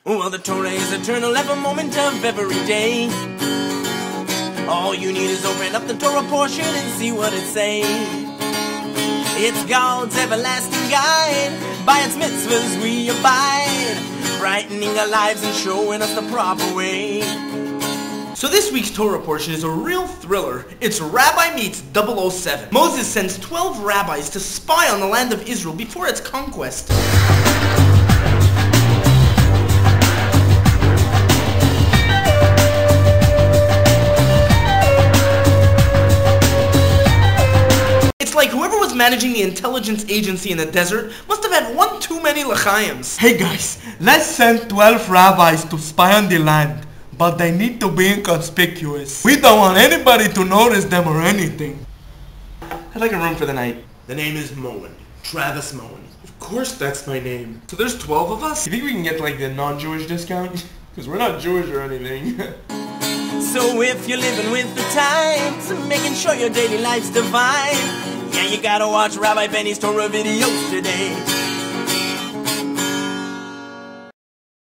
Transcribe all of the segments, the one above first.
Well, the Torah is eternal, every moment of every day. All you need is open up the Torah portion and see what it says. It's God's everlasting guide. By its mitzvahs we abide, brightening our lives and showing us the proper way. So this week's Torah portion is a real thriller. It's Rabbi meets 007. Moses sends 12 rabbis to spy on the land of Israel before its conquest. Like whoever was managing the intelligence agency in the desert must have had one too many l'chaims. Hey guys, let's send 12 rabbis to spy on the land, but they need to be inconspicuous. We don't want anybody to notice them or anything. I'd like a room for the night. The name is Moen. Travis Moen. Of course that's my name. So there's 12 of us? You think we can get like the non-Jewish discount? Because we're not Jewish or anything. So if you're living with the times, making sure your daily life's divine, yeah, you gotta watch Rabbi Benny's Torah videos today.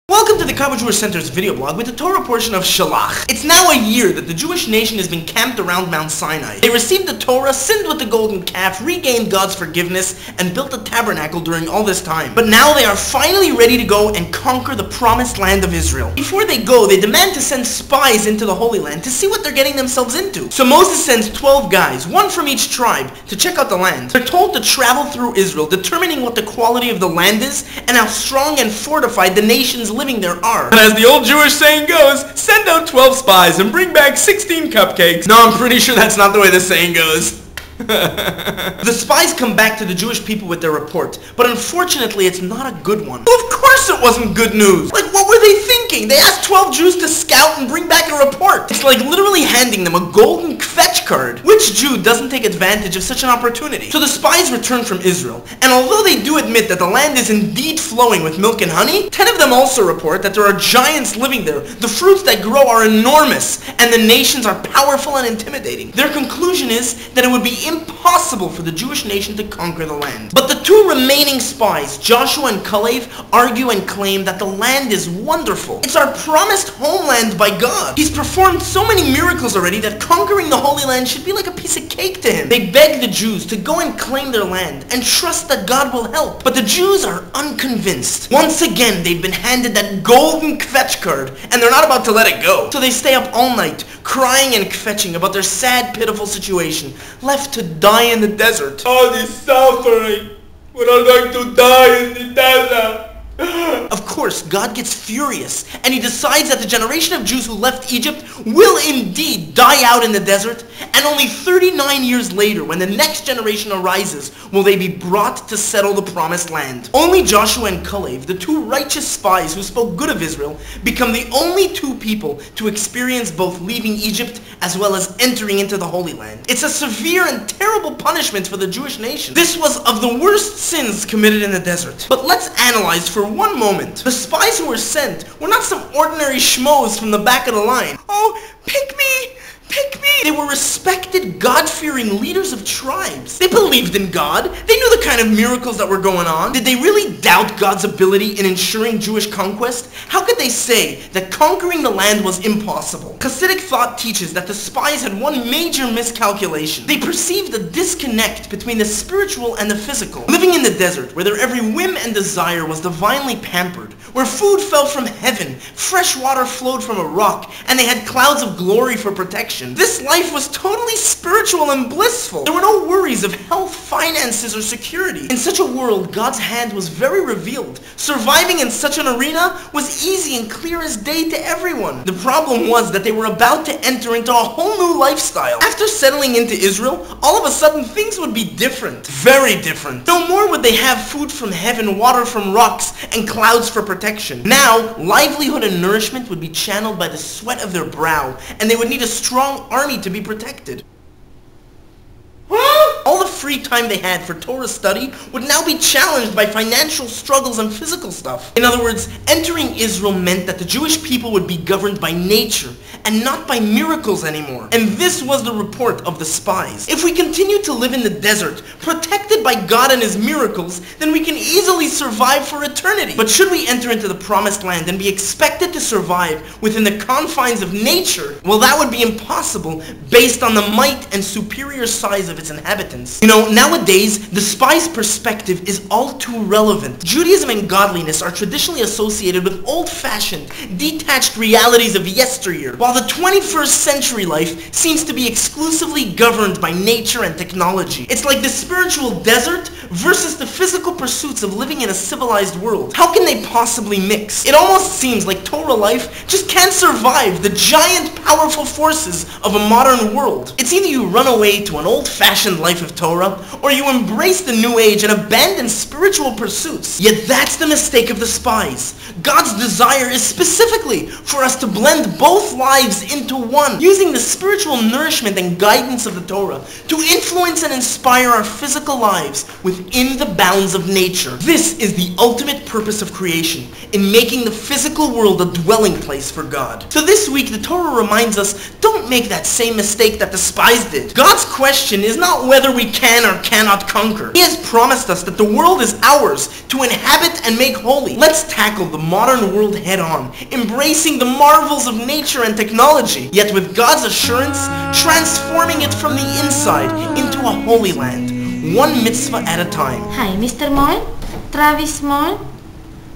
Welcome to the Cabo Jewish Center's video blog with the Torah portion of Shelach. It's now a year that the Jewish nation has been camped around Mount Sinai. They received the Torah, sinned with the golden calf, regained God's forgiveness, and built a tabernacle during all this time. But now they are finally ready to go and conquer the promised land of Israel. Before they go, they demand to send spies into the Holy Land to see what they're getting themselves into. So Moses sends 12 guys, one from each tribe, to check out the land. They're told to travel through Israel, determining what the quality of the land is and how strong and fortified the nations living there are. But as the old Jewish saying goes, send out 12 spies and bring back 16 cupcakes. No, I'm pretty sure that's not the way the saying goes. The spies come back to the Jewish people with their report, but unfortunately it's not a good one. Well, of course it wasn't good news! Like, what were they thinking? They asked 12 Jews to scout and bring back a report. It's like literally handing them a golden fetch card. Which Jew doesn't take advantage of such an opportunity? So the spies return from Israel, and although they do admit that the land is indeed flowing with milk and honey, 10 of them also report that there are giants living there, the fruits that grow are enormous, and the nations are powerful and intimidating. Their conclusion is that it would be impossible for the Jewish nation to conquer the land. But the two remaining spies, Joshua and Caleb, argue and claim that the land is wonderful. It's our promised homeland by God. He's performed so many miracles already that conquering the Holy Land should be like a piece of cake to him. They beg the Jews to go and claim their land and trust that God will help. But the Jews are unconvinced. Once again, they've been handed that golden kvetch card, and they're not about to let it go. So they stay up all night, crying and kvetching about their sad, pitiful situation, left to die in the desert. All this suffering. We're all going to die in the desert. Of course, God gets furious, and he decides that the generation of Jews who left Egypt will indeed die out in the desert, and only 39 years later, when the next generation arises, will they be brought to settle the promised land. Only Joshua and Caleb, the two righteous spies who spoke good of Israel, become the only two people to experience both leaving Egypt as well as entering into the Holy Land. It's a severe and terrible punishment for the Jewish nation. This was of the worst sins committed in the desert. But let's analyze for one moment. The spies who were sent were not some ordinary schmoes from the back of the line. Oh, pick me! Pick me! They were respected, God-fearing leaders of tribes. They believed in God. They knew the kind of miracles that were going on. Did they really doubt God's ability in ensuring Jewish conquest? How could they say that conquering the land was impossible? Hasidic thought teaches that the spies had one major miscalculation. They perceived a disconnect between the spiritual and the physical. Living in the desert, where their every whim and desire was divinely pampered, where food fell from heaven, fresh water flowed from a rock, and they had clouds of glory for protection. This life was totally spiritual and blissful. There were no worries of health, finances, or security. In such a world, God's hand was very revealed. Surviving in such an arena was easy and clear as day to everyone. The problem was that they were about to enter into a whole new lifestyle. After settling into Israel, all of a sudden things would be different. Very different. No more would they have food from heaven, water from rocks, and clouds for protection. Now, livelihood and nourishment would be channeled by the sweat of their brow, and they would need a strong army to be protected. All the free time they had for Torah study would now be challenged by financial struggles and physical stuff. In other words, entering Israel meant that the Jewish people would be governed by nature and not by miracles anymore. And this was the report of the spies. If we continue to live in the desert, protected by God and his miracles, then we can easily survive for eternity. But should we enter into the promised land and be expected to survive within the confines of nature, well, that would be impossible based on the might and superior size of its inhabitants. You know, nowadays, the spy's perspective is all too relevant. Judaism and godliness are traditionally associated with old-fashioned, detached realities of yesteryear, while the 21st century life seems to be exclusively governed by nature and technology. It's like the spiritual desert versus the physical pursuits of living in a civilized world. How can they possibly mix? It almost seems like Torah life just can't survive the giant, powerful forces of a modern world. It's either you run away to an old-fashioned life of Torah, or you embrace the new age and abandon spiritual pursuits. Yet that's the mistake of the spies. God's desire is specifically for us to blend both lives into one, using the spiritual nourishment and guidance of the Torah to influence and inspire our physical lives within the bounds of nature. This is the ultimate purpose of creation, in making the physical world a dwelling place for God. So this week, the Torah reminds us, don't make that same mistake that the spies did. God's question is not whether we can or cannot conquer. He has promised us that the world is ours to inhabit and make holy. Let's tackle the modern world head on, embracing the marvels of nature and technology, yet with God's assurance, transforming it from the inside into a holy land, one mitzvah at a time. Hi, Mr. Moen? Travis Moen?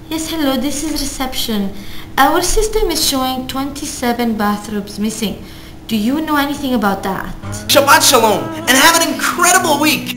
Yes, hello, this is reception. Our system is showing 27 bathrooms missing. Do you know anything about that? Shabbat Shalom, and have an incredible week!